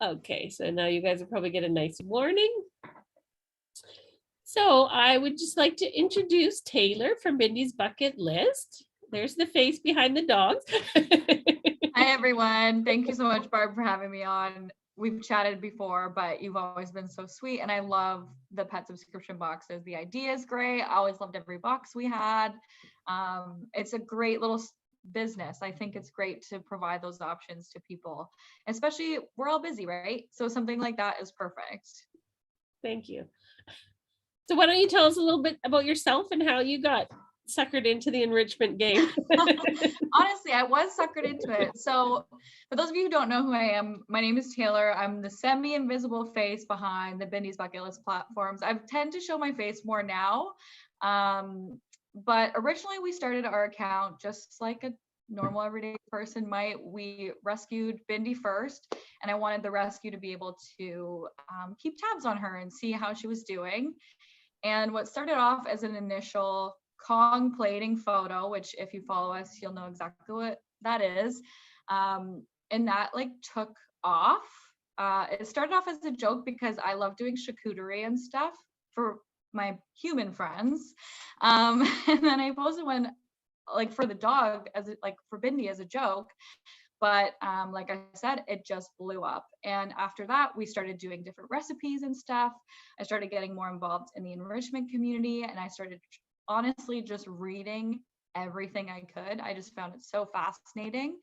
Okay, so now you guys will probably get a nice warning. So I would just like to introduce Taylor from Mindy's Bucket List. There's the face behind the dogs. Hi, everyone. Thank you so much, Barb, for having me on. We've chatted before, but you've always been so sweet. And I love the pet subscription boxes. The idea is great. I always loved every box we had. It's a great little business. I think it's great to provide those options to people, especially we're all busy, right? So something like that is perfect. Thank you. So why don't you tell us a little bit about yourself and how you got suckered into the enrichment game? Honestly, I was suckered into it. So for those of you who don't know who I am, my name is Taylor. I'm the semi-invisible face behind the Mindy's Bucket List platforms. I tend to show my face more now. But originally we started our account just like a normal everyday person might. We rescued Bindi first, and I wanted the rescue to be able to keep tabs on her and see how she was doing. And what started off as an initial Kong plating photo, which if you follow us, you'll know exactly what that is. And that like took off. It started off as a joke because I love doing charcuterie and stuff for my human friends. And then I posted one like for the dog as like for Bindi as a joke. But like I said, it just blew up. And after that, we started doing different recipes and stuff. I started getting more involved in the enrichment community, and I started honestly just reading everything I could. I just found it so fascinating.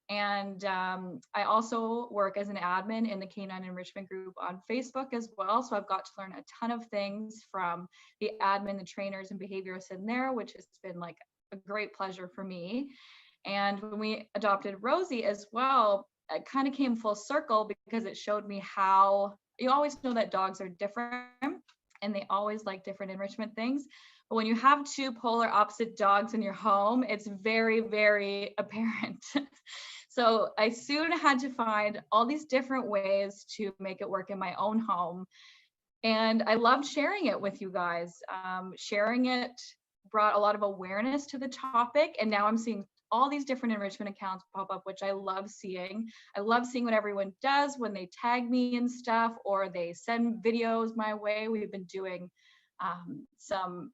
And I also work as an admin in the Canine Enrichment group on Facebook as well. So I've got to learn a ton of things from the admin, the trainers, and behaviorists in there, which has been like a great pleasure for me. And when we adopted Rosie as well, it kind of came full circle because it showed me how you always know that dogs are different and they always like different enrichment things. But when you have two polar opposite dogs in your home, it's very, very apparent. So I soon had to find all these different ways to make it work in my own home. And I loved sharing it with you guys. Sharing it brought a lot of awareness to the topic. And now I'm seeing all these different enrichment accounts pop up, which I love seeing. I love seeing what everyone does when they tag me and stuff, or they send videos my way. We've been doing some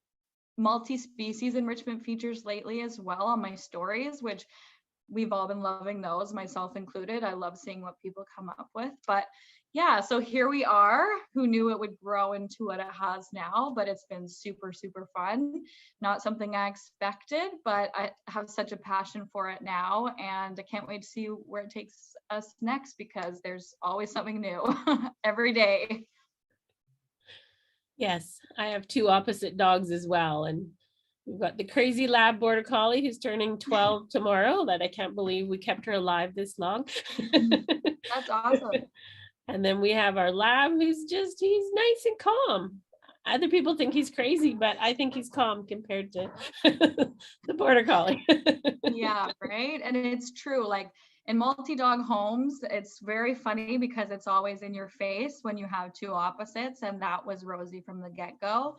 multi-species enrichment features lately as well on my stories, which we've all been loving those, myself included. I love seeing what people come up with. But yeah, so here we are. Who knew it would grow into what it has now? But it's been super, super fun. Not something I expected, but I have such a passion for it now. And I can't wait to see where it takes us next, because there's always something new every day. Yes, I have two opposite dogs as well. And we've got the crazy lab border collie who's turning 12 tomorrow, that I can't believe we kept her alive this long. That's awesome. And then we have our lab who's just, he's nice and calm. Other people think he's crazy, but I think he's calm compared to the border collie. Yeah, right. And it's true. Like in multi-dog homes, it's very funny because it's always in your face when you have two opposites. And that was Rosie from the get-go.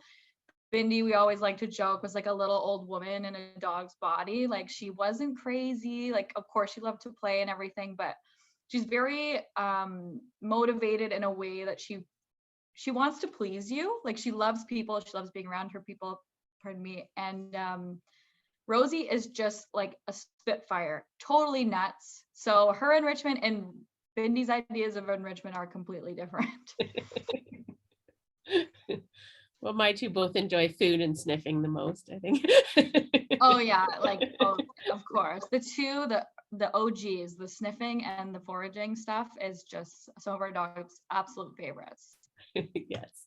Bindi, we always like to joke, was like a little old woman in a dog's body. Like she wasn't crazy. Like, of course, she loved to play and everything, but she's very motivated in a way that she wants to please you. Like she loves people. She loves being around her people. Pardon me. And Rosie is just like a spitfire, totally nuts. So her enrichment and Bindi's ideas of enrichment are completely different. Well, my two both enjoy food and sniffing the most, I think. Oh yeah, like of course. The OGs, the sniffing and the foraging stuff is just some of our dogs' absolute favorites. Yes.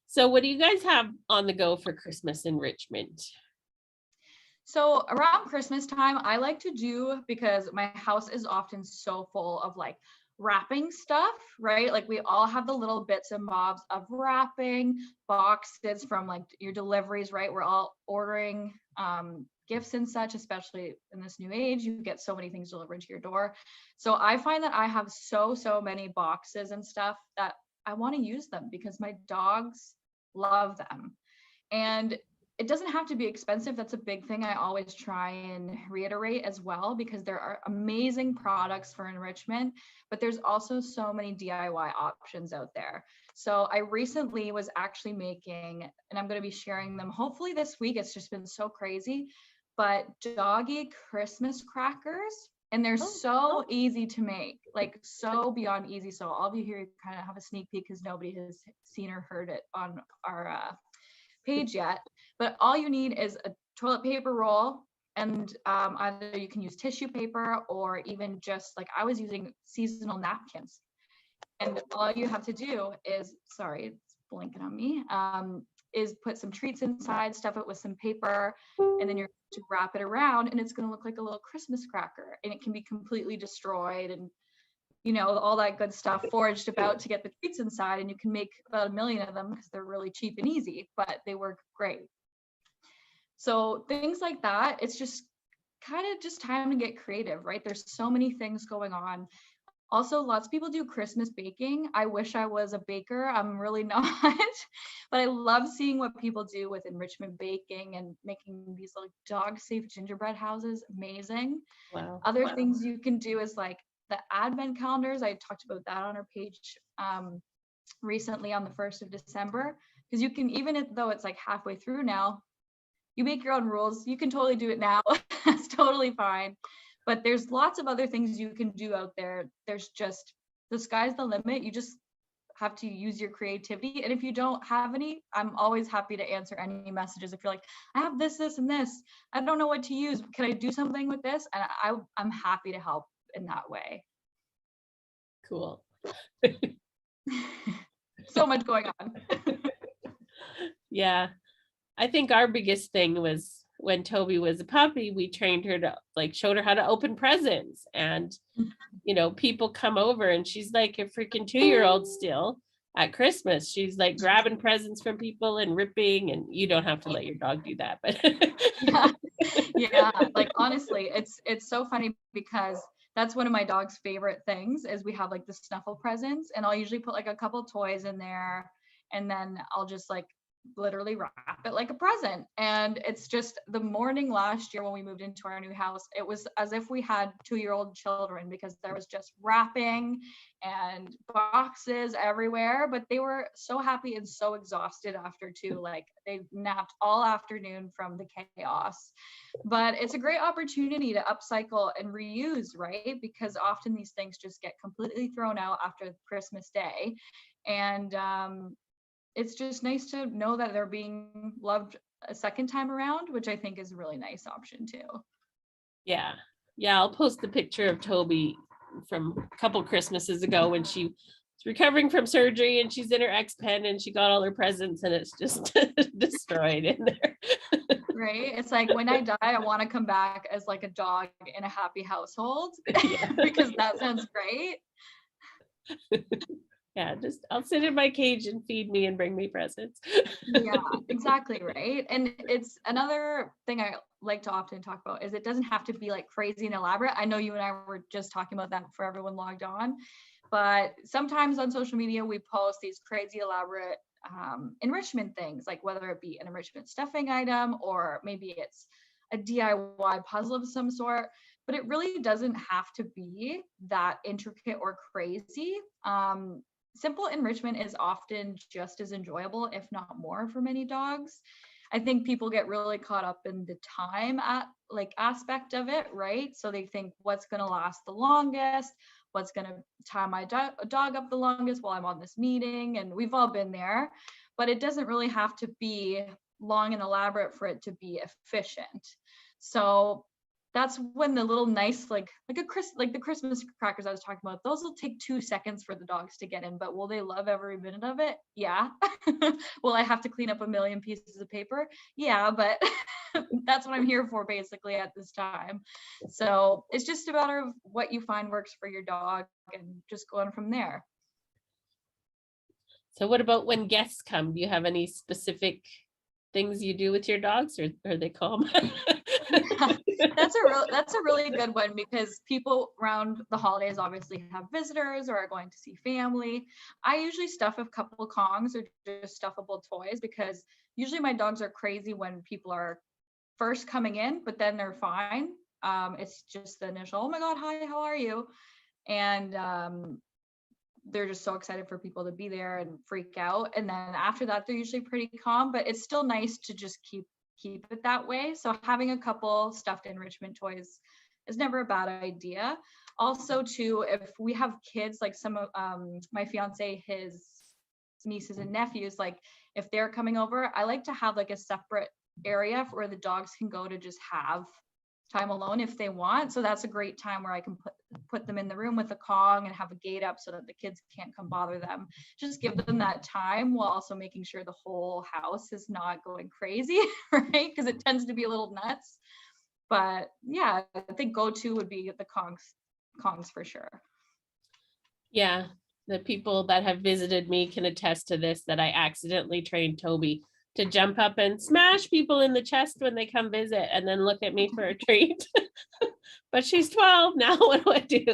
So what do you guys have on the go for Christmas enrichment? So around Christmas time, I like to do, because my house is often so full of like wrapping stuff, right? Like we all have the little bits and bobs of wrapping, boxes from like your deliveries, right? We're all ordering gifts and such, especially in this new age. You get so many things delivered to your door. So I find that I have so many boxes and stuff that I want to use them because my dogs love them. And it doesn't have to be expensive. That's a big thing I always try and reiterate as well, because there are amazing products for enrichment, but there's also so many DIY options out there. So I recently was actually making, and I'm going to be sharing them hopefully this week. It's just been so crazy, but doggy Christmas crackers. And they're so easy to make, like so beyond easy. So all of you here kind of have a sneak peek because nobody has seen or heard it on our page yet. But all you need is a toilet paper roll, and either you can use tissue paper or even just like I was using seasonal napkins. And all you have to do is, sorry, it's blinking on me, is put some treats inside, stuff it with some paper, and then you're to wrap it around, and it's going to look like a little Christmas cracker, and it can be completely destroyed and all that good stuff foraged about to get the treats inside, and you can make about 1 million of them because they're really cheap and easy, but they work great. So things like that, it's just kind of just time to get creative, right? There's so many things going on. Also, lots of people do Christmas baking. I wish I was a baker. I'm really not, but I love seeing what people do with enrichment baking and making these like dog-safe gingerbread houses. Amazing. Wow. Other things you can do is like the advent calendars. I talked about that on our page recently on the 1st of December, because you can, even though it's like halfway through now, you make your own rules. You can totally do it now. That's totally fine. But there's lots of other things you can do out there. There's just, the sky's the limit. You just have to use your creativity. And if you don't have any, I'm always happy to answer any messages. If you're like, I have this, this, and this, I don't know what to use. Can I do something with this? And I'm happy to help in that way. Cool. So much going on. Yeah. I think our biggest thing was when Toby was a puppy, we trained her to showed her how to open presents, and people come over and she's like a freaking 2-year-old still at Christmas. She's like grabbing presents from people and ripping, and you don't have to let your dog do that, but yeah, like honestly, it's so funny because that's one of my dog's favorite things is we have like the snuffle presents, and I'll usually put like a couple toys in there, and then I'll just like literally wrap it like a present. And it's just the morning last year when we moved into our new house, it was as if we had 2-year-old children, because there was just wrapping and boxes everywhere, but they were so happy and so exhausted after too. Like they napped all afternoon from the chaos. But it's a great opportunity to upcycle and reuse, right? Because often these things just get completely thrown out after Christmas Day. And it's just nice to know that they're being loved a second time around, which I think is a really nice option too. Yeah. I'll post the picture of Toby from a couple Christmases ago when she was recovering from surgery, and she's in her X-Pen and she got all her presents, and it's just destroyed in there. Right? It's like when I die, I want to come back as like a dog in a happy household. Yeah. Because that sounds great. Yeah, just I'll sit in my cage and feed me and bring me presents. Yeah, exactly, right? And it's another thing I like to often talk about is it doesn't have to be like crazy and elaborate. I know you and I were just talking about that for everyone logged on, but sometimes on social media we post these crazy elaborate enrichment things, like whether it be an enrichment stuffing item or maybe it's a DIY puzzle of some sort, but it really doesn't have to be that intricate or crazy. Simple enrichment is often just as enjoyable, if not more, for many dogs. I think people get really caught up in the time aspect of it, right? So they think what's going to last the longest, what's going to tie my dog up the longest while I'm on this meeting, and we've all been there, but it doesn't really have to be long and elaborate for it to be efficient. So that's when the little nice like the Christmas crackers I was talking about, those will take 2 seconds for the dogs to get in, but will they love every minute of it? Yeah. Will I have to clean up 1 million pieces of paper? Yeah, but that's what I'm here for basically at this time. So it's just a matter of what you find works for your dog and just going from there. So what about when guests come? Do you have any specific things you do with your dogs, or are they calm? That's a really good one, because people around the holidays obviously have visitors or are going to see family. I usually stuff a couple Kongs or just stuffable toys, because usually my dogs are crazy when people are first coming in, but then they're fine. It's just the initial, oh my God, hi, how are you? And they're just so excited for people to be there and freak out. And then after that, they're usually pretty calm, but it's still nice to just keep it that way. So having a couple stuffed enrichment toys is never a bad idea. Also, too, if we have kids, like some of my fiance, his nieces and nephews, like if they're coming over, I like to have like a separate area where the dogs can go to just have time alone if they want. So that's a great time where I can put them in the room with a Kong and have a gate up so that the kids can't come bother them. Just give them that time while also making sure the whole house is not going crazy, right? Because it tends to be a little nuts. But yeah, I think go-to would be the Kongs for sure. Yeah, the people that have visited me can attest to this, that I accidentally trained Toby to jump up and smash people in the chest when they come visit and then look at me for a treat. But she's 12 now. What do I do?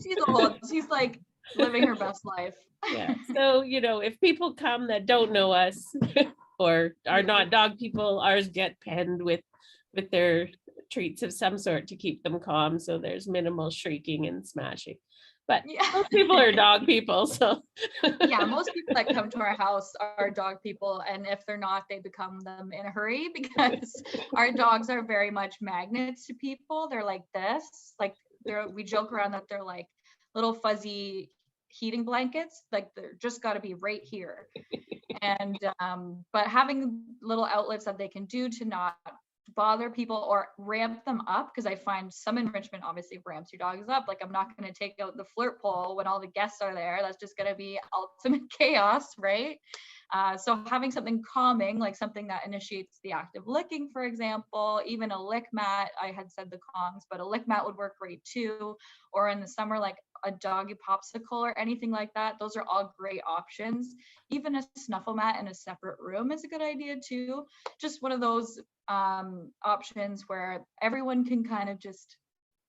She's old. She's like living her best life. Yeah. So, if people come that don't know us or are not dog people, ours get penned with their treats of some sort to keep them calm. So there's minimal shrieking and smashing. But yeah. Most people are dog people, so. Yeah, most people that come to our house are dog people, and if they're not, they become them in a hurry, because our dogs are very much magnets to people. They're like this, like we joke around that they're like little fuzzy heating blankets, like they're just got to be right here. And but having little outlets that they can do to not bother people or ramp them up, because I find some enrichment obviously ramps your dogs up. Like I'm not going to take out the flirt pole when all the guests are there. That's just going to be ultimate chaos, right? So having something calming, like something that initiates the act of licking, for example, even a lick mat. I had said the Kongs, but a lick mat would work great too. Or in the summer, like a doggy popsicle or anything like that. Those are all great options. Even a snuffle mat in a separate room is a good idea too. Just one of those options where everyone can kind of just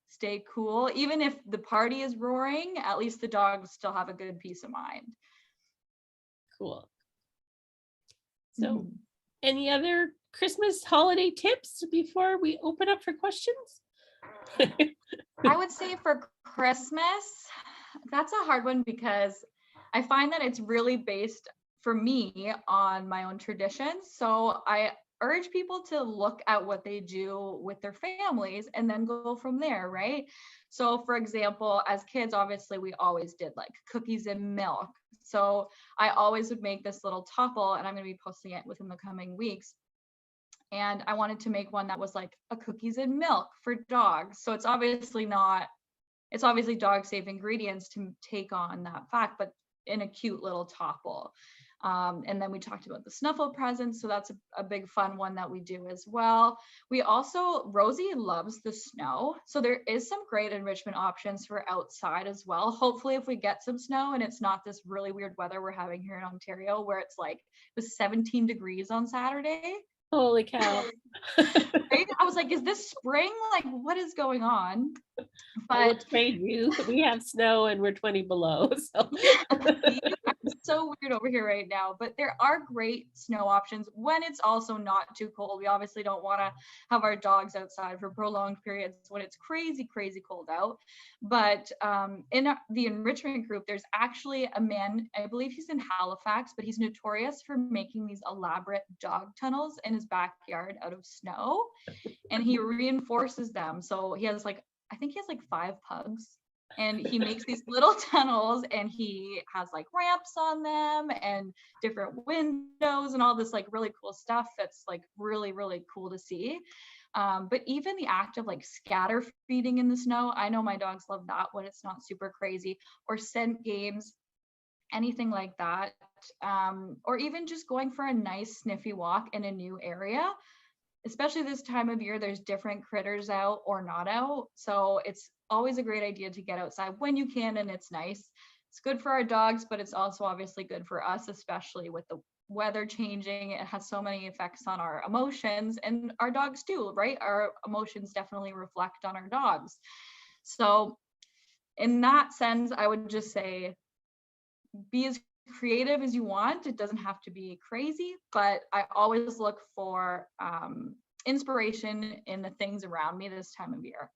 stay cool. Even if the party is roaring, at least the dogs still have a good peace of mind. Cool. So any other Christmas holiday tips before we open up for questions? I would say for Christmas, that's a hard one, because I find that it's really based for me on my own traditions. So I urge people to look at what they do with their families and then go from there, right? So for example, as kids, obviously we always did like cookies and milk. So I always would make this little topple, and I'm going to be posting it within the coming weeks. And I wanted to make one that was like a cookies and milk for dogs. So it's obviously dog safe ingredients to take on that fact, but in a cute little topple. And then we talked about the snuffle presents. So that's a big fun one that we do as well. We also, Rosie loves the snow. So there is some great enrichment options for outside as well. Hopefully if we get some snow and it's not this really weird weather we're having here in Ontario, where it's like it was 17 degrees on Saturday. Holy cow. Right? I was like, is this spring? Like, what is going on? But we have snow and we're 20 below. So I'm so weird over here right now, but there are great snow options when it's also not too cold. We obviously don't want to have our dogs outside for prolonged periods when it's crazy, crazy cold out. But in the enrichment group, there's actually a man, I believe he's in Halifax, but he's notorious for making these elaborate dog tunnels in his backyard out of snow, and he reinforces them. So he has I think he has 5 pugs, and he makes these little tunnels, and he has ramps on them and different windows and all this really cool stuff that's really, really cool to see. But even the act of scatter feeding in the snow, I know my dogs love that when it's not super crazy, or scent games, anything like that. Or even just going for a nice sniffy walk in a new area. Especially this time of year, there's different critters out or not out. So it's always a great idea to get outside when you can, and it's nice. It's good for our dogs, but it's also obviously good for us, especially with the weather changing, it has so many effects on our emotions, and our dogs too, right? Our emotions definitely reflect on our dogs. So in that sense, I would just say be as creative as you want. It doesn't have to be crazy, but I always look for inspiration in the things around me this time of year.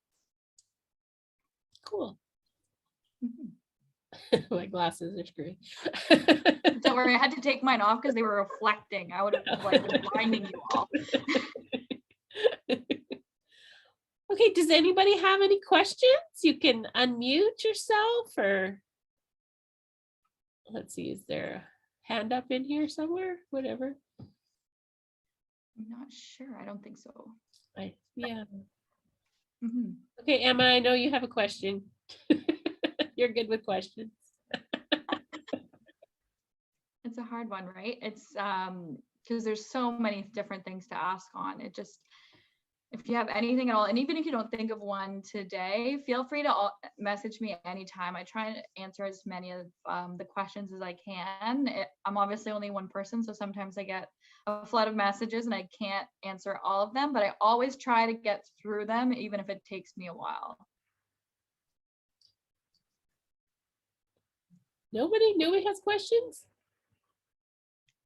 Cool. My glasses are screwing. Don't worry, I had to take mine off because they were reflecting. I would have like been blinding you all. Okay, does anybody have any questions? You can unmute yourself, or let's see, is there a hand up in here somewhere? Whatever. I'm not sure. I don't think so. Yeah. Mm-hmm. Okay, Emma, I know you have a question. You're good with questions. It's a hard one, right? It's because there's so many different things to ask on. It just, if you have anything at all, and even if you don't think of one today, feel free to message me anytime. I try and answer as many of the questions as I can. I'm obviously only one person, so sometimes I get a flood of messages and I can't answer all of them, but I always try to get through them, even if it takes me a while. Nobody has questions?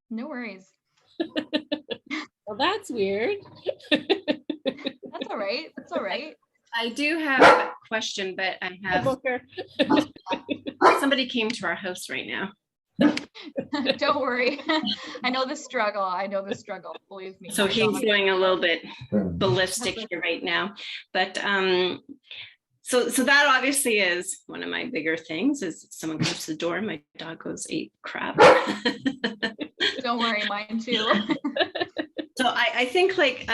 No worries. Well, that's weird. That's all right. That's all right. I do have a question, but I have somebody came to our house right now. Don't worry. I know the struggle. Believe me. So he's going a little bit ballistic here right now. But so that obviously is one of my bigger things, is someone comes to the door and my dog goes, "Eat crap." Don't worry, mine too. So I think like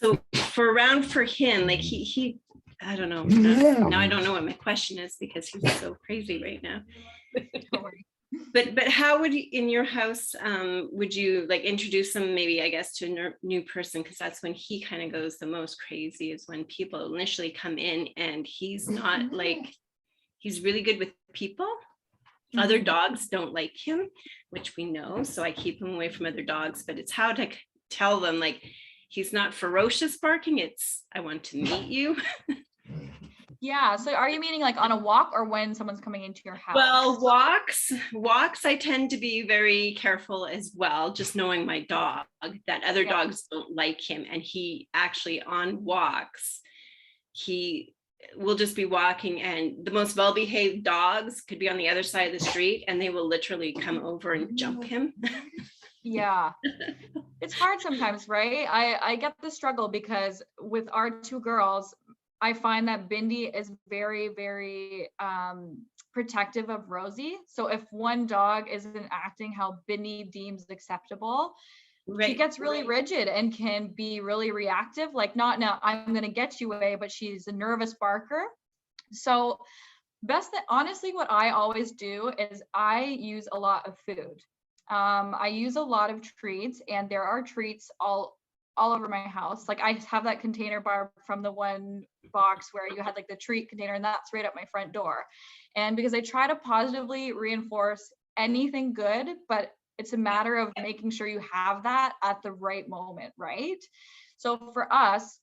so for him, like he I don't know. Now I don't know what my question is because he's so crazy right now. Don't worry. But how would you, in your house, would you like introduce them maybe, I guess, to a new person? Because that's when he kind of goes the most crazy, is when people initially come in and he's not like, he's really good with people. Other dogs don't like him, which we know. So I keep him away from other dogs, but it's how to tell them, like, he's not ferocious barking. It's, I want to meet you. Yeah. So are you meaning like on a walk or when someone's coming into your house? Well, walks, I tend to be very careful as well, just knowing my dog, that other dogs don't like him. And he actually, on walks, he will just be walking, and the most well-behaved dogs could be on the other side of the street and they will literally come over and jump him. Yeah. It's hard sometimes, right? I get the struggle because with our two girls, I find that Bindi is very, very protective of Rosie. So if one dog isn't acting how Bindi deems acceptable, she gets really rigid and can be really reactive. Like, not now, I'm going to get you away, but she's a nervous barker. So honestly, what I always do is I use a lot of food. I use a lot of treats, and there are treats all over my house. Like, I have that container bar from the one box where you had like the treat container, and that's right at my front door. And because I try to positively reinforce anything good, but it's a matter of making sure you have that at the right moment, right? So for us,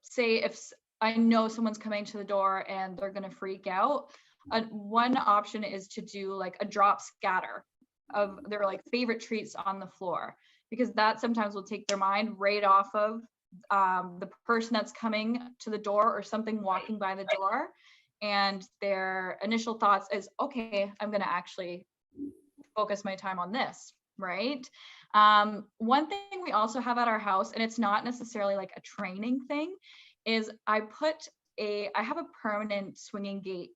say if I know someone's coming to the door and they're gonna freak out, one option is to do like a drop scatter of their like favorite treats on the floor, because that sometimes will take their mind right off of the person that's coming to the door or something walking by the door, and their initial thoughts is, okay, I'm going to actually focus my time on this, right? One thing we also have at our house, and it's not necessarily like a training thing, is I have a permanent swinging gate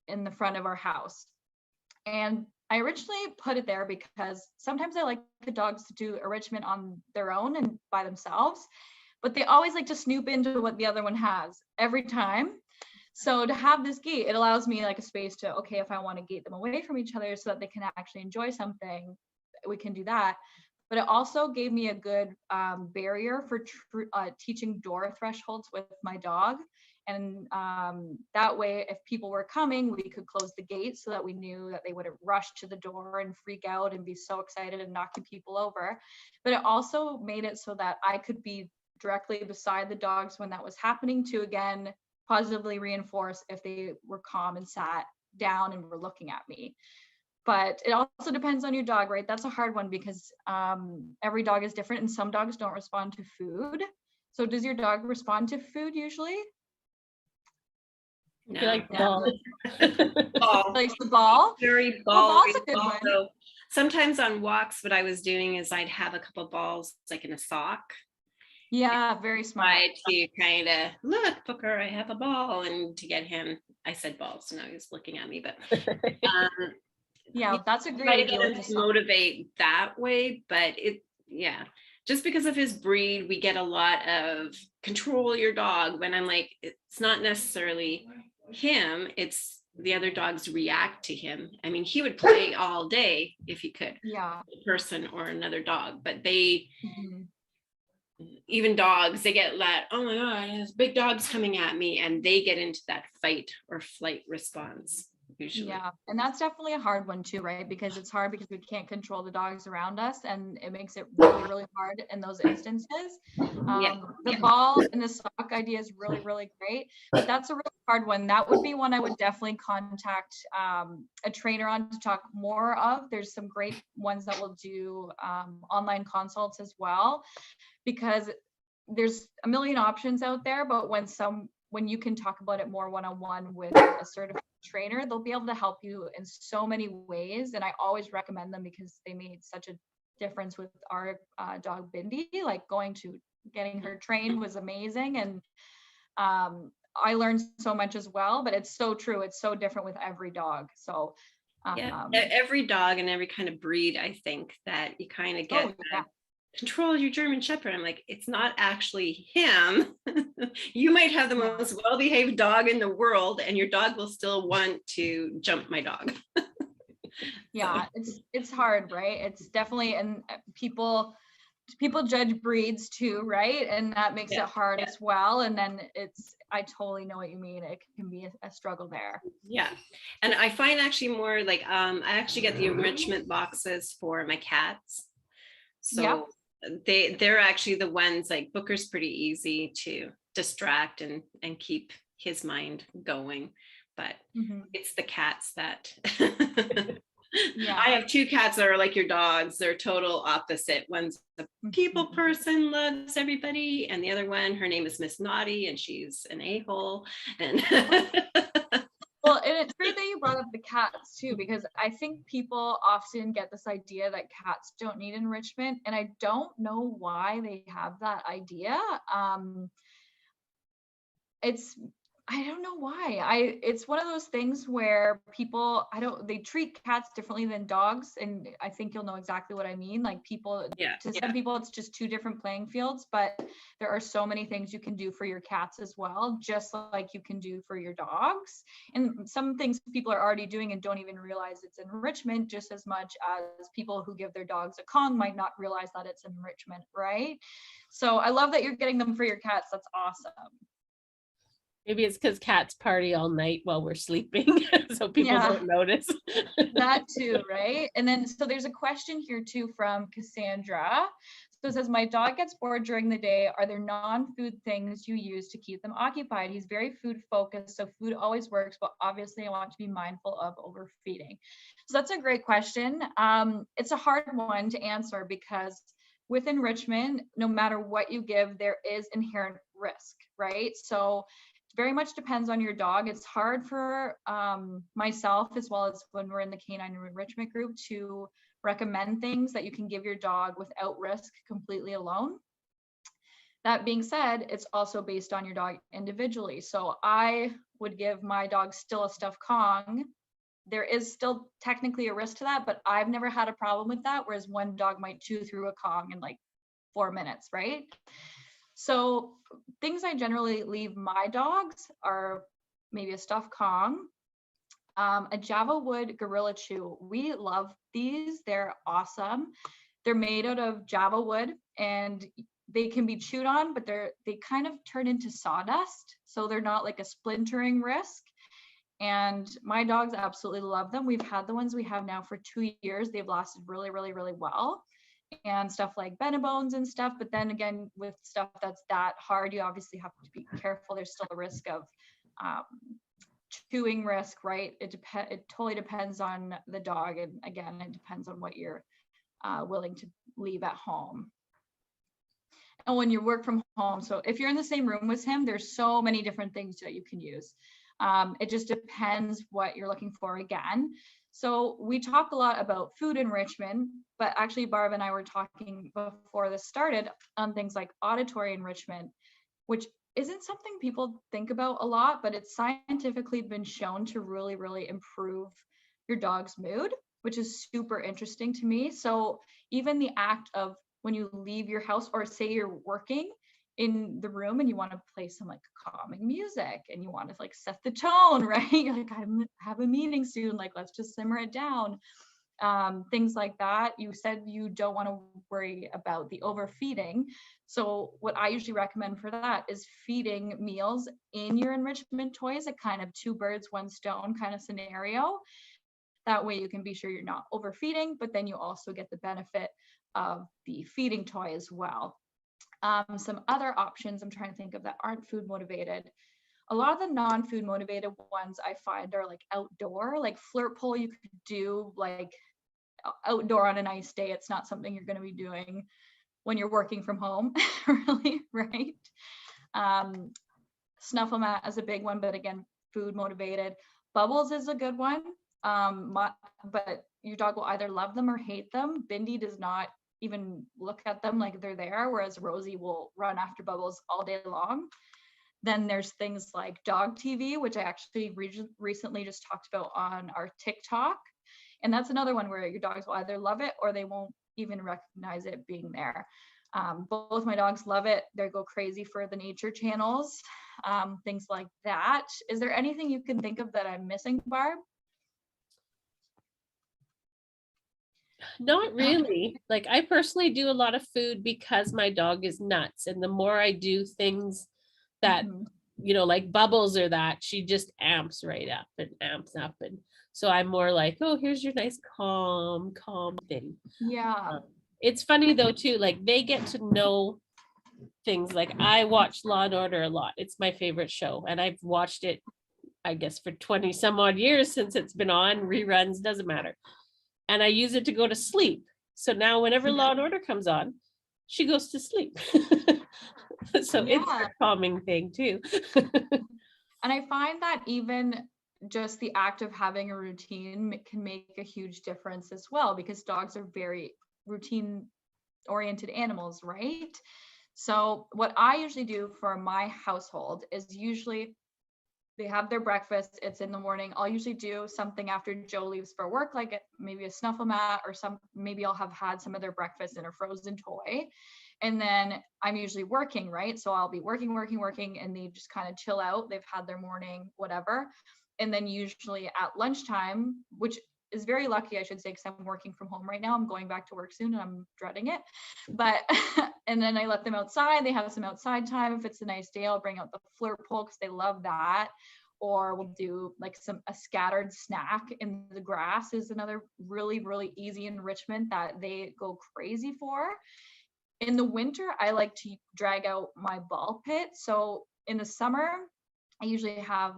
in the front of our house. And I originally put it there because sometimes I like the dogs to do enrichment on their own and by themselves, but they always like to snoop into what the other one has every time. So to have this gate, it allows me like a space to, okay, if I want to gate them away from each other so that they can actually enjoy something, we can do that. But it also gave me a good barrier for teaching door thresholds with my dog. And that way, if people were coming, we could close the gate so that we knew that they wouldn't rush to the door and freak out and be so excited and knocking people over. But it also made it so that I could be directly beside the dogs when that was happening to, again, positively reinforce if they were calm and sat down and were looking at me. But it also depends on your dog, right? That's a hard one because every dog is different and some dogs don't respond to food. So does your dog respond to food usually? No. You like ball. Ball. Likes the ball? Very ball. Ball's a good one. So sometimes on walks, what I was doing is I'd have a couple balls like in a sock. Yeah, very smart. To kind of look, Booker, I have a ball, and to get him, I said ball, so now he's looking at me. But yeah, that's a great idea to motivate that way. But just because of his breed, we get a lot of control your dog. When I'm like, it's not necessarily him; it's the other dogs react to him. I mean, he would play all day if he could. Yeah, a person or another dog, but they. Even dogs, they get that, oh my God, there's big dogs coming at me, and they get into that fight or flight response usually. Yeah, and that's definitely a hard one too, right? Because it's hard because we can't control the dogs around us, and it makes it really, really hard in those instances. The ball and the sock idea is really, really great, but that's a really hard one. That would be one I would definitely contact a trainer on to talk more of. There's some great ones that will do online consults as well, because there's a million options out there, but when you can talk about it more one-on-one with a certified trainer, they'll be able to help you in so many ways. And I always recommend them because they made such a difference with our dog Bindi. Like getting her trained was amazing, and I learned so much as well. But it's so true, it's so different with every dog. So every dog and every kind of breed, I think that you kind of get control your German Shepherd. I'm like, it's not actually him. You might have the most well-behaved dog in the world, and your dog will still want to jump my dog. Yeah, it's hard, right? It's definitely, and people judge breeds too, right? And that makes it hard as well. And then I totally know what you mean. It can be a struggle there. Yeah. And I find actually more like, I actually get the enrichment boxes for my cats. So they're actually the ones, like Booker's pretty easy to distract and keep his mind going, but it's the cats that I have two cats that are like your dogs. They're total opposite. One's a people person, loves everybody, and the other one, her name is Miss Naughty, and she's an a-hole. And well, and it's great that you brought up the cats too, because I think people often get this idea that cats don't need enrichment, and I don't know why they have that idea. I don't know why. It's one of those things where people, they treat cats differently than dogs. And I think you'll know exactly what I mean. Like some people, it's just two different playing fields, but there are so many things you can do for your cats as well, just like you can do for your dogs. And some things people are already doing and don't even realize it's enrichment, just as much as people who give their dogs a Kong might not realize that it's enrichment, right? So I love that you're getting them for your cats. That's awesome. Maybe it's because cats party all night while we're sleeping, so people don't notice. That too, right? And then, so there's a question here too from Cassandra. So it says, my dog gets bored during the day. Are there non-food things you use to keep them occupied? He's very food focused, so food always works, but obviously I want to be mindful of overfeeding. So that's a great question. It's a hard one to answer because with enrichment, no matter what you give, there is inherent risk, right? So very much depends on your dog. It's hard for myself, as well as when we're in the canine enrichment group, to recommend things that you can give your dog without risk completely alone. That being said, it's also based on your dog individually. So I would give my dog still a stuffed Kong. There is still technically a risk to that, but I've never had a problem with that, whereas one dog might chew through a Kong in like 4 minutes, right? So things I generally leave my dogs are maybe a stuffed Kong, a Java Wood Gorilla Chew. We love these. They're awesome. They're made out of Java wood, and they can be chewed on, but they kind of turn into sawdust. So they're not like a splintering risk. And my dogs absolutely love them. We've had the ones we have now for 2 years. They've lasted really, really, really well. And stuff like Benebones and stuff. But then again, with stuff that's that hard, you obviously have to be careful. There's still a risk of chewing risk, right? It totally depends on the dog. And again, it depends on what you're willing to leave at home. And when you work from home, so if you're in the same room with him, there's so many different things that you can use. It just depends what you're looking for again. So we talk a lot about food enrichment, but actually Barb and I were talking before this started on things like auditory enrichment, which isn't something people think about a lot, but it's scientifically been shown to really, really improve your dog's mood, which is super interesting to me. So even the act of when you leave your house, or say you're working in the room and you want to play some like calming music and you want to like set the tone, right? You're like, I have a meeting soon, like let's just simmer it down. Things like that. You said you don't want to worry about the overfeeding. So what I usually recommend for that is feeding meals in your enrichment toys, a kind of 2 birds, 1 stone kind of scenario. That way you can be sure you're not overfeeding, but then you also get the benefit of the feeding toy as well. Some other options I'm trying to think of that aren't food motivated. A lot of the non-food motivated ones I find are like outdoor, like flirt pole you could do like outdoor on a nice day. It's not something you're going to be doing when you're working from home, really, right? Snuffle mat is a big one, but again, food motivated. Bubbles is a good one, but your dog will either love them or hate them. Bindi does not even look at them like they're there, whereas Rosie will run after Bubbles all day long. Then there's things like dog TV, which I actually recently just talked about on our TikTok. And that's another one where your dogs will either love it or they won't even recognize it being there. Both my dogs love it. They go crazy for the nature channels, things like that. Is there anything you can think of that I'm missing, Barb? Not really. Like I personally do a lot of food because my dog is nuts. And the more I do things that, you know, like Bubbles or that, she just amps right up and amps up. And so I'm more like, oh, here's your nice calm thing. Yeah. It's funny though, too, like they get to know things. Like I watch Law and Order a lot. It's my favorite show. And I've watched it, I guess, for 20 some odd years since it's been on, reruns, doesn't matter. And I use it to go to sleep. So now whenever Law and Order comes on, she goes to sleep. So it's a calming thing too. And I find that even just the act of having a routine can make a huge difference as well, because dogs are very routine oriented animals, right? So what I usually do for my household is usually they have their breakfast, it's in the morning. I'll usually do something after Joe leaves for work, like maybe a snuffle mat or maybe I'll have had some of their breakfast in a frozen toy. And then I'm usually working, right? So I'll be working, and they just kind of chill out. They've had their morning, whatever. And then usually at lunchtime, which is very lucky, I should say, because I'm working from home right now. I'm going back to work soon and I'm dreading it. But, and then I let them outside. They have some outside time. If it's a nice day, I'll bring out the flirt pole because they love that. Or we'll do like a scattered snack in the grass is another really, really easy enrichment that they go crazy for. In the winter, I like to drag out my ball pit. So in the summer, I usually have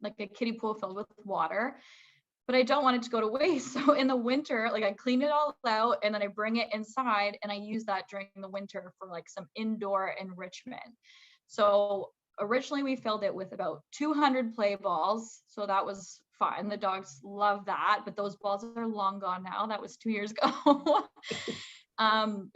like a kiddie pool filled with water, but I don't want it to go to waste. So in the winter, like I clean it all out and then I bring it inside and I use that during the winter for like some indoor enrichment. So originally we filled it with about 200 play balls. So that was fun. The dogs love that, but those balls are long gone now. That was 2 years ago.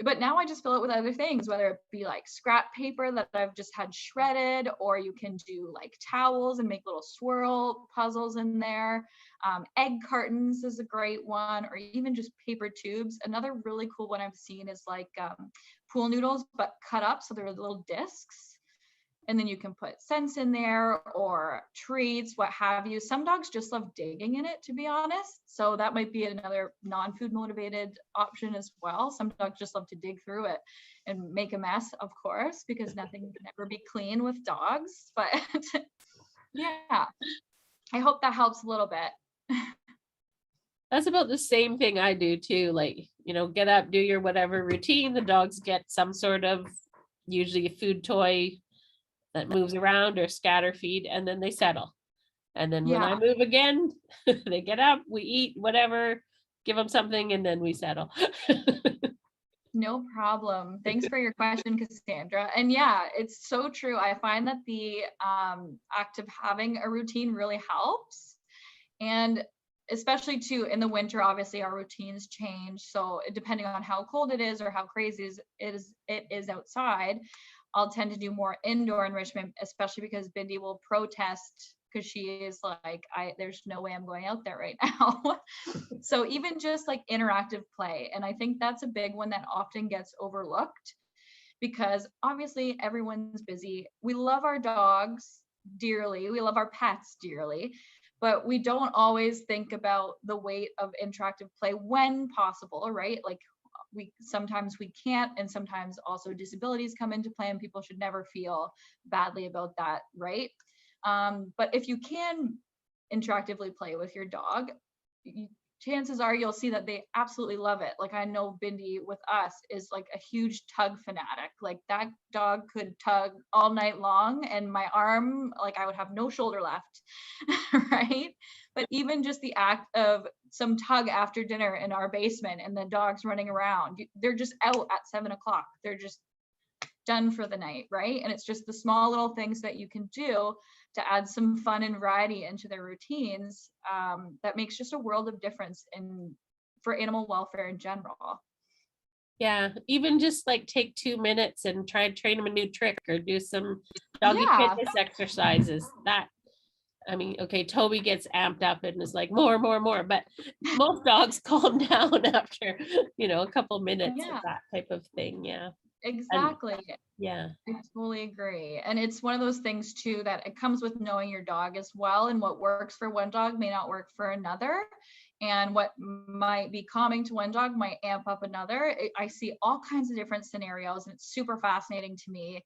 But now I just fill it with other things, whether it be like scrap paper that I've just had shredded, or you can do like towels and make little swirl puzzles in there. Egg cartons is a great one, or even just paper tubes. Another really cool one I've seen is like pool noodles, but cut up so they're little discs. and then you can put scents in there or treats, what have you. Some dogs just love digging in it, to be honest. So that might be another non-food motivated option as well. Some dogs just love to dig through it and make a mess, of course, because nothing can ever be clean with dogs. But yeah, I hope that helps a little bit. That's about the same thing I do too. Like, you know, get up, do your whatever routine. The dogs get some sort of, usually a food toy that moves around or scatter feed, and then they settle. And then when I move again, they get up, we eat whatever, give them something, and then we settle. No problem. Thanks for your question, Cassandra. And yeah, it's so true. I find that the act of having a routine really helps. And especially too in the winter, obviously our routines change. So depending on how cold it is or how crazy it is outside, I'll tend to do more indoor enrichment, especially because Bindi will protest because she is like, there's no way I'm going out there right now. So even just like interactive play. And I think that's a big one that often gets overlooked because obviously everyone's busy. We love our dogs dearly. We love our pets dearly, but we don't always think about the weight of interactive play when possible, right? Like sometimes we can't, and sometimes also disabilities come into play, and people should never feel badly about that, right? But if you can interactively play with your dog, chances are you'll see that they absolutely love it. Like I know Bindi with us is like a huge tug fanatic. Like that dog could tug all night long and my arm, like I would have no shoulder left, right? But even just the act of some tug after dinner in our basement and the dogs running around, they're just out at 7 o'clock. They're just done for the night, right? And it's just the small little things that you can do to add some fun and variety into their routines that makes just a world of difference for animal welfare in general. Yeah, even just like take 2 minutes and try to train them a new trick or do some doggy fitness exercises. That, I mean, okay, Toby gets amped up and is like more, but most dogs calm down after, you know, a couple minutes of that type of thing. Yeah. Exactly. Yeah. I totally agree. And it's one of those things too, that it comes with knowing your dog as well. And what works for one dog may not work for another. And what might be calming to one dog might amp up another. I see all kinds of different scenarios and it's super fascinating to me.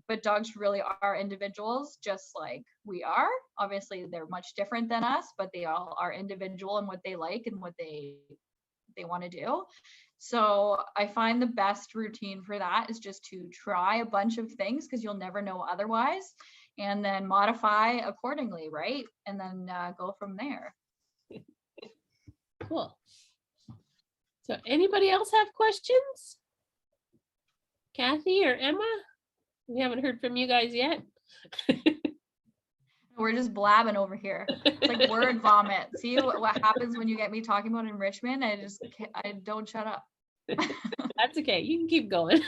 But dogs really are individuals just like we are. Obviously, they're much different than us, but they all are individual in what they like and what they want to do. So I find the best routine for that is just to try a bunch of things because you'll never know otherwise, and then modify accordingly, right? And then go from there. Cool. So anybody else have questions? Kathy or Emma? We haven't heard from you guys yet. We're just blabbing over here. It's like word vomit. See what happens when you get me talking about enrichment? I don't shut up. That's okay. You can keep going.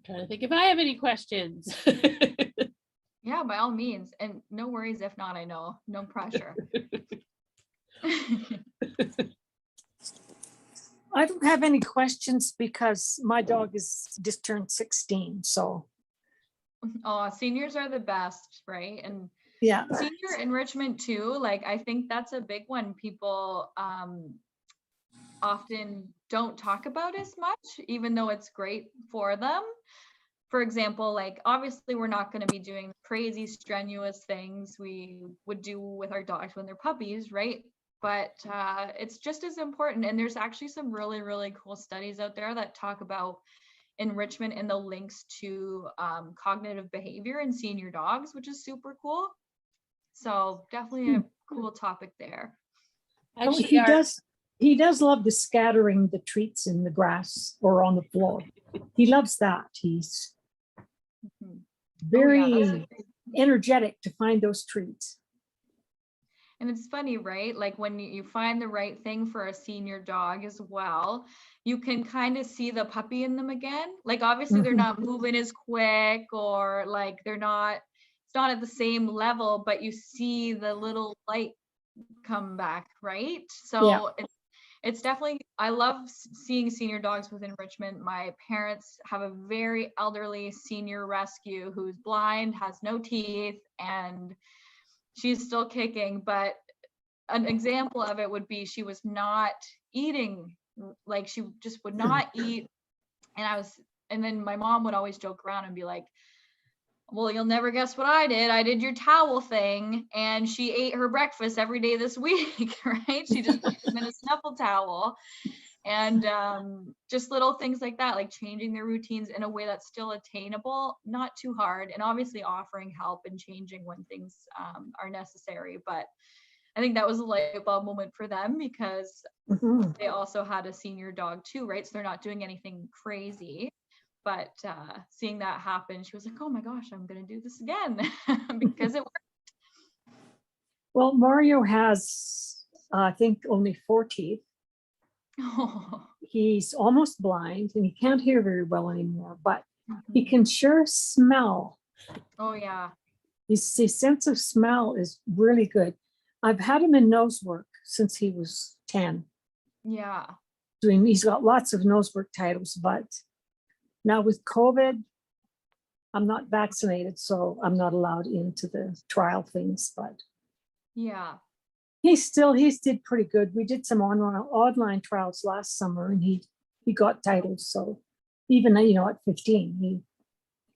Trying to think if I have any questions. Yeah, by all means. And no worries if not, I know. No pressure. I don't have any questions because my dog is just turned 16, so. Oh, seniors are the best, right? And yeah, senior enrichment too. Like I think that's a big one. People often don't talk about as much, even though it's great for them. For example, like obviously we're not going to be doing crazy strenuous things we would do with our dogs when they're puppies, right? But it's just as important. And there's actually some really, really cool studies out there that talk about enrichment and the links to cognitive behavior in senior dogs, which is super cool. So definitely a cool topic there. Actually, he does love the scattering the treats in the grass or on the floor. He loves that. He's very energetic to find those treats. And it's funny, right? Like when you find the right thing for a senior dog as well, you can kind of see the puppy in them again. Like obviously they're not moving as quick or like it's not at the same level, but you see the little light come back, right? So it's definitely, I love seeing senior dogs with Enrichment. My parents have a very elderly senior rescue who's blind, has no teeth, and she's still kicking. But an example of it would be she was not eating, like she just would not eat. And then my mom would always joke around and be like, well, you'll never guess what I did. I did your towel thing. And she ate her breakfast every day this week, right? She just put them in a snuffle towel. And just little things like that, like changing their routines in a way that's still attainable, not too hard, and obviously offering help and changing when things are necessary. But I think that was a light bulb moment for them because they also had a senior dog too, right? So they're not doing anything crazy. But seeing that happen, she was like, oh my gosh, I'm going to do this again because it worked. Well, Mario has, I think, only 4 teeth. Oh. He's almost blind and he can't hear very well anymore, but he can sure smell. Oh, yeah. His sense of smell is really good. I've had him in nose work since he was 10. Yeah. He's got lots of nose work titles, but now with COVID, I'm not vaccinated, so I'm not allowed into the trial things, but yeah, he did pretty good. We did some online trials last summer and he got titles. So even, at 15,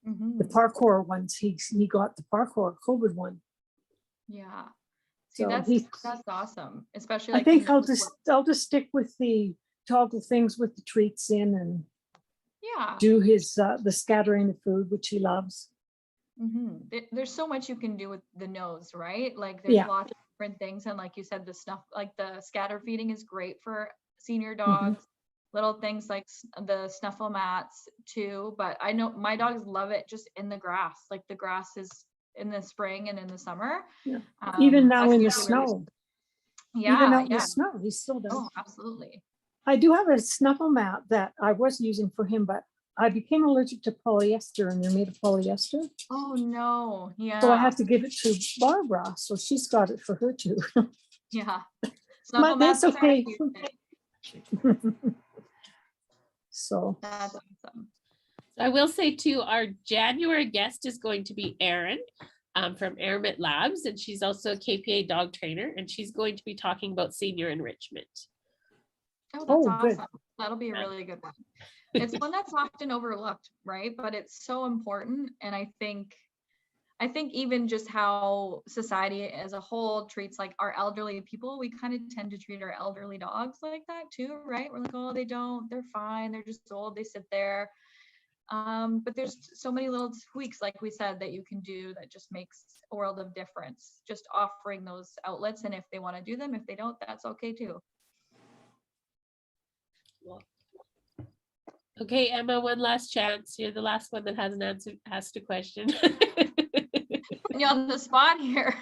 the parkour ones, he got the parkour COVID one. Yeah. See, So that's awesome. Especially I think I'll just stick with the toggle things with the treats in and do his the scattering of food, which he loves. There's so much you can do with the nose, right? Like there's lots of different things, and like you said, the scatter feeding is great for senior dogs. Little things like the snuffle mats too, but I know my dogs love it just in the grass. Like the grass is in the spring and in the summer. Even now in the snow. Even in the snow, he still does. Oh, absolutely. I do have a snuffle mat that I was using for him, but I became allergic to polyester and they're made of polyester. Oh no, yeah. So I had to give it to Barbara, so she's got it for her too. Yeah. But that's okay. So that's awesome. I will say too, our January guest is going to be Erin from Enrichment Labs, and she's also a KPA dog trainer, and she's going to be talking about senior enrichment. Oh, that's awesome. That'll be a really good one. It's one that's often overlooked, right? But it's so important. And I think even just how society as a whole treats like our elderly people, we kind of tend to treat our elderly dogs like that too, right? We're like, oh, they're fine. They're just old. They sit there. But there's so many little tweaks, like we said, that you can do that just makes a world of difference. Just offering those outlets. And if they want to do them, if they don't, that's okay too. Okay, Emma, one last chance. You're the last one that hasn't asked a question. Putting you on the spot here.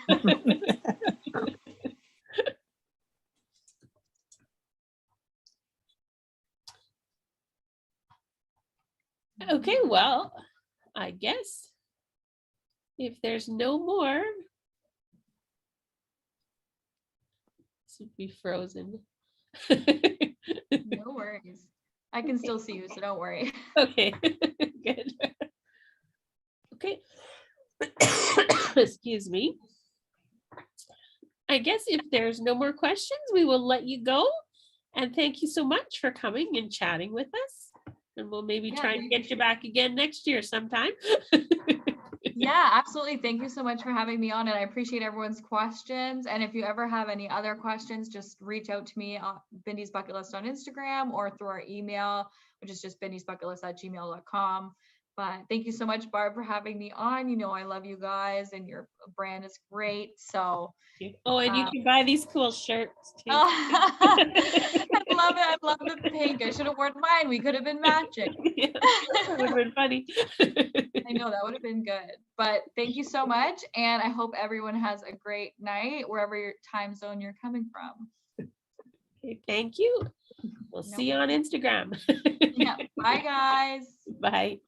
Okay, well, I guess if there's no more, this would be frozen. No worries. I can still see you, so don't worry. Okay, good. Okay. Excuse me. I guess if there's no more questions, we will let you go. And thank you so much for coming and chatting with us. And we'll maybe try and get you back again next year sometime. Yeah, absolutely. Thank you so much for having me on, and I appreciate everyone's questions. And if you ever have any other questions, just reach out to me on Bindy's Bucket List on Instagram or through our email, which is just bindysbucketlist@gmail.com. But thank you so much, Barb, for having me on. You know, I love you guys and your brand is great. So, oh, and you can buy these cool shirts too. I love it. I love the pink. I should have worn mine. We could have been matching. Yeah, that would have been funny. I know that would have been good. But thank you so much. And I hope everyone has a great night wherever your time zone you're coming from. Okay, thank you. We'll see you on Instagram. Yeah. Bye, guys. Bye.